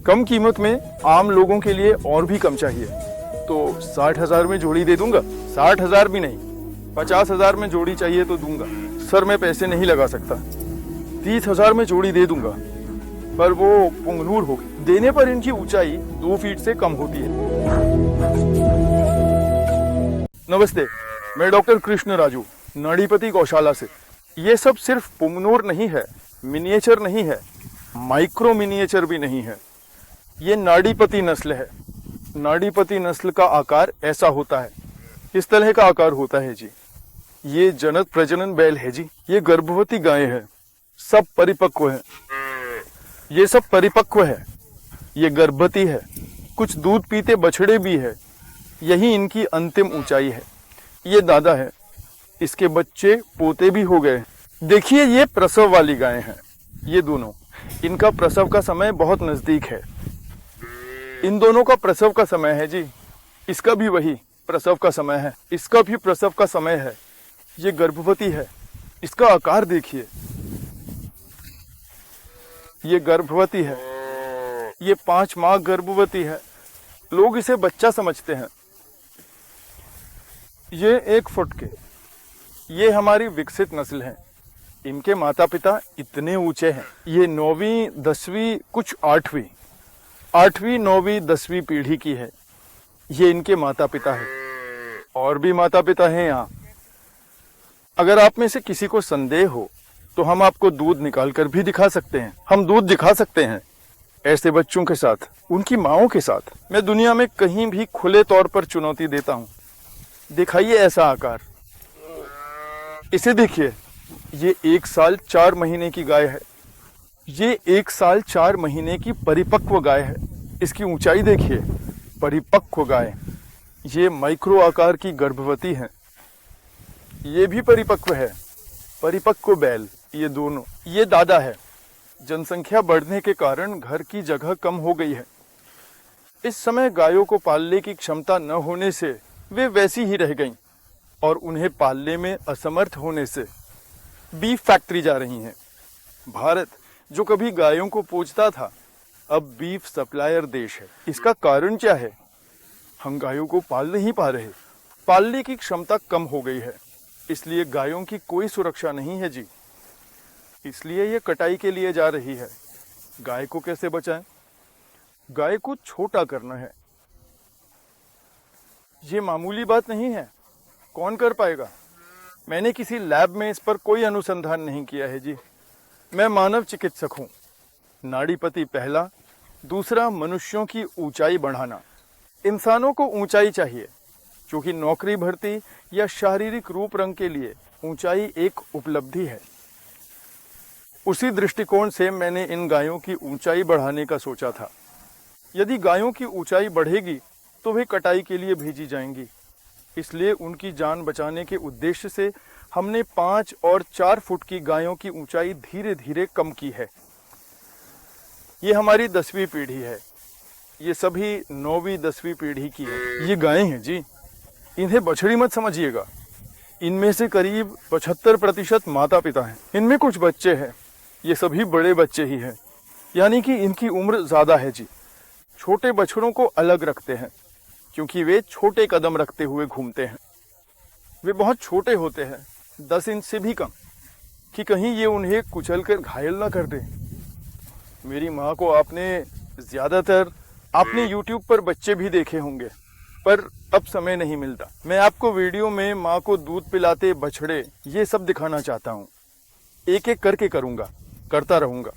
कम कीमत में आम लोगों के लिए और भी कम चाहिए तो 60,000 में जोड़ी दे दूंगा। 60,000 भी नहीं, 50,000 में जोड़ी चाहिए तो दूंगा। सर मैं पैसे नहीं लगा सकता। 30,000 में जोड़ी दे दूंगा, पर वो पुंगनूर होगी। देने पर इनकी ऊंचाई 2 फीट से कम होती है। नमस्ते, मैं डॉक्टर कृष्ण राजू, नाड़ीपति गौशाला से। ये सब सिर्फ पुंगनूर नहीं है, मिनिएचर नहीं है, माइक्रो मिनिएचर भी नहीं है। ये नाड़ीपति नस्ल है। नाड़ीपति नस्ल का आकार ऐसा होता है, इस तरह का आकार होता है जी। ये जनक प्रजनन बैल है जी। ये गर्भवती गाय है, सब परिपक्व है। ये सब परिपक्व है, ये गर्भवती है, कुछ दूध पीते बछड़े भी है। यही इनकी अंतिम ऊंचाई है। ये दादा है, इसके बच्चे पोते भी हो गए। देखिए ये प्रसव वाली गाय हैं, ये दोनों। इनका प्रसव का समय बहुत नजदीक है। इन दोनों का प्रसव का समय है जी। इसका भी वही प्रसव का समय है, इसका भी प्रसव का समय है। ये गर्भवती है, इसका आकार देखिए। ये गर्भवती है, ये 5 माह गर्भवती है। लोग इसे बच्चा समझते हैं। ये 1 फुट के, ये हमारी विकसित नस्ल है। इनके माता पिता इतने ऊंचे हैं। ये 9वीं 10वीं कुछ 8वीं 9वीं 10वीं पीढ़ी की है। ये इनके माता पिता है। और भी माता पिता हैं यहाँ। अगर आप में से किसी को संदेह हो तो हम आपको दूध निकाल कर भी दिखा सकते हैं। हम दूध दिखा सकते हैं ऐसे बच्चों के साथ, उनकी माओं के साथ। मैं दुनिया में कहीं भी खुले तौर पर चुनौती देता हूँ। दिखाइए ऐसा आकार। इसे देखिए, ये 1 साल 4 महीने की गाय है। ये 1 साल 4 महीने की परिपक्व गाय है। इसकी ऊंचाई देखिए, परिपक्व गाय। ये माइक्रो आकार की गर्भवती है। ये भी परिपक्व है, परिपक्व बैल। ये दोनों। ये दादा है। जनसंख्या बढ़ने के कारण घर की जगह कम हो गई है। इस समय गायों को पालने की क्षमता न होने से वे वैसी ही रह गईं और उन्हें पालने में असमर्थ होने से बीफ फैक्ट्री जा रही हैं। भारत जो कभी गायों को पूजता था, अब बीफ सप्लायर देश है। इसका कारण क्या है? हम गायों को पाल नहीं पा रहे। पालने की क्षमता कम हो गई है, इसलिए गायों की कोई सुरक्षा नहीं है जी। इसलिए ये कटाई के लिए जा रही है। गाय को कैसे बचाएं? गाय को छोटा करना है। ये मामूली बात नहीं है। कौन कर पाएगा? मैंने किसी लैब में इस पर कोई अनुसंधान नहीं किया है जी। मैं मानव चिकित्सक हूँ। नाड़ीपति पहला। दूसरा, मनुष्यों की ऊंचाई बढ़ाना। इंसानों को ऊंचाई चाहिए, क्योंकि नौकरी भर्ती या शारीरिक रूप रंग के लिए ऊंचाई एक उपलब्धि है। उसी दृष्टिकोण से मैंने इन गायों की ऊंचाई बढ़ाने का सोचा था। यदि गायों की ऊंचाई बढ़ेगी तो वे कटाई के लिए भेजी जाएंगी। इसलिए उनकी जान बचाने के उद्देश्य से हमने 5 और 4 फुट की गायों की ऊंचाई धीरे धीरे कम की है। ये हमारी 10वीं पीढ़ी है। ये सभी 9वीं 10वीं पीढ़ी की है। ये गायें हैं जी, इन्हें बछड़ी मत समझिएगा। इनमें से करीब 75% माता पिता हैं। इनमें कुछ बच्चे हैं, ये सभी बड़े बच्चे ही हैं, यानी कि इनकी उम्र ज्यादा है जी। छोटे बछड़ों को अलग रखते हैं, क्योंकि वे छोटे कदम रखते हुए घूमते हैं। वे बहुत छोटे होते हैं, 10 इंच से भी कम, कि कहीं ये उन्हें कुचल कर घायल ना कर दे। मेरी माँ को आपने YouTube पर बच्चे भी देखे होंगे, पर अब समय नहीं मिलता। मैं आपको वीडियो में माँ को दूध पिलाते बछड़े ये सब दिखाना चाहता हूँ। एक एक करके करता रहूंगा।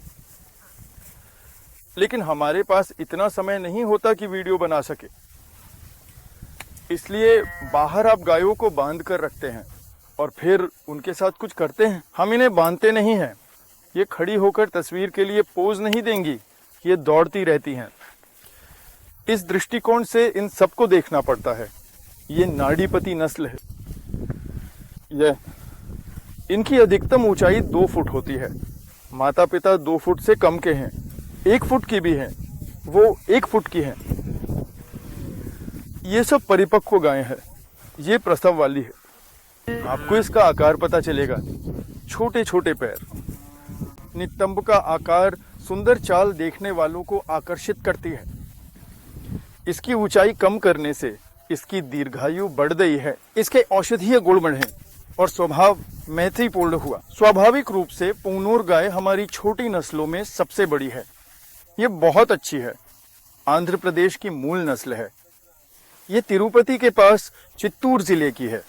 लेकिन हमारे पास इतना समय नहीं होता कि वीडियो बना सके। इसलिए बाहर आप गायों को बांध कर रखते हैं और फिर उनके साथ कुछ करते हैं। हम इन्हें बांधते नहीं हैं। ये खड़ी होकर तस्वीर के लिए पोज नहीं देंगी, ये दौड़ती रहती हैं। इस दृष्टिकोण से इन सबको देखना पड़ता है। ये नाड़ीपति नस्ल है। इनकी अधिकतम ऊंचाई 2 फुट होती है। माता पिता 2 फुट से कम के हैं, 1 फुट की भी हैं, वो 1 फुट की हैं। ये सब परिपक्व गायें हैं। ये प्रसव वाली है। आपको इसका आकार पता चलेगा। छोटे छोटे पैर, नितंब का आकार सुंदर चाल देखने वालों को आकर्षित करती है। इसकी ऊंचाई कम करने से इसकी दीर्घायु बढ़ गई है। इसके औषधीय गुण बढ़े और स्वभाव मैत्रीपूर्ण हुआ। स्वाभाविक रूप से पुंगनूर गाय हमारी छोटी नस्लों में सबसे बड़ी है। ये बहुत अच्छी है। आंध्र प्रदेश की मूल नस्ल है। ये तिरुपति के पास चित्तूर जिले की है।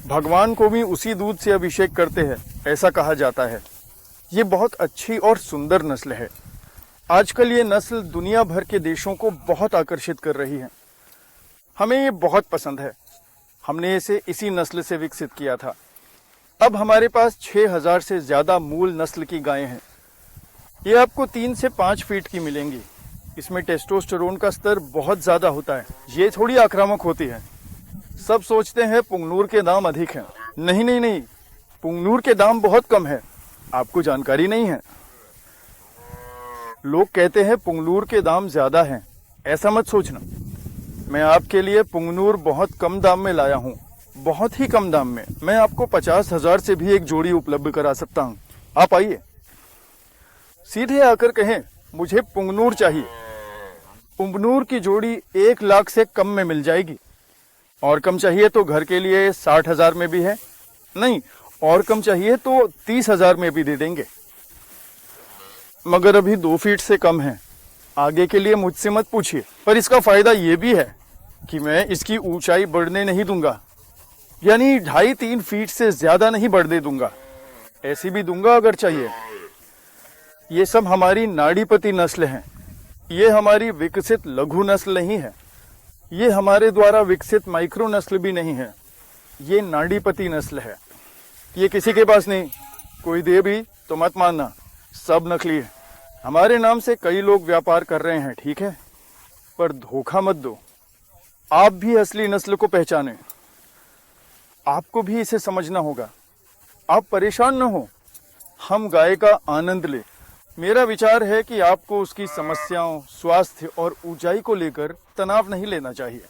भगवान को भी उसी दूध से अभिषेक करते हैं, ऐसा कहा जाता है। ये बहुत अच्छी और सुंदर नस्ल है। आजकल ये नस्ल दुनिया भर के देशों को बहुत आकर्षित कर रही है। हमें ये बहुत पसंद है। हमने इसे इसी नस्ल से विकसित किया था। अब हमारे पास 6000 से ज्यादा मूल नस्ल की गायें हैं। ये आपको 3 से 5 फीट की मिलेंगी। इसमें टेस्टोस्टेरोन का स्तर बहुत ज्यादा होता है। ये थोड़ी आक्रामक होती है। सब सोचते हैं पुंगनूर के दाम अधिक हैं। नहीं नहीं नहीं, पुंगनूर के दाम बहुत कम है। आपको जानकारी नहीं है। लोग कहते हैं पुंगनूर के दाम ज्यादा हैं। ऐसा मत सोचना। मैं आपके लिए पुंगनूर बहुत कम दाम में लाया हूँ, बहुत ही कम दाम में। मैं आपको 50,000 से भी एक जोड़ी उपलब्ध करा सकता हूँ। आप आइए, सीधे आकर कहें मुझे पुंगनूर चाहिए। पुंगनूर की जोड़ी 1 लाख से कम में मिल जाएगी। और कम चाहिए तो घर के लिए 60,000 में भी है। नहीं, और कम चाहिए तो 30,000 में भी दे देंगे। मगर अभी 2 फीट से कम है। आगे के लिए मुझसे मत पूछिए। पर इसका फायदा ये भी है कि मैं इसकी ऊंचाई बढ़ने नहीं दूंगा, यानी 2.5-3 फीट से ज्यादा नहीं बढ़ने दूंगा। ऐसी भी दूंगा अगर चाहिए। ये सब हमारी नाड़ीपति नस्ल है। ये हमारी विकसित लघु नस्ल नहीं है। ये हमारे द्वारा विकसित माइक्रो नस्ल भी नहीं है। ये नाड़ीपति नस्ल है। ये किसी के पास नहीं। कोई दे भी तो मत मानना, सब नकली है। हमारे नाम से कई लोग व्यापार कर रहे हैं, ठीक है, पर धोखा मत दो। आप भी असली नस्ल को पहचाने। आपको भी इसे समझना होगा। आप परेशान न हो, हम गाय का आनंद ले। मेरा विचार है कि आपको उसकी समस्याओं, स्वास्थ्य और ऊंचाई को लेकर तनाव नहीं लेना चाहिए।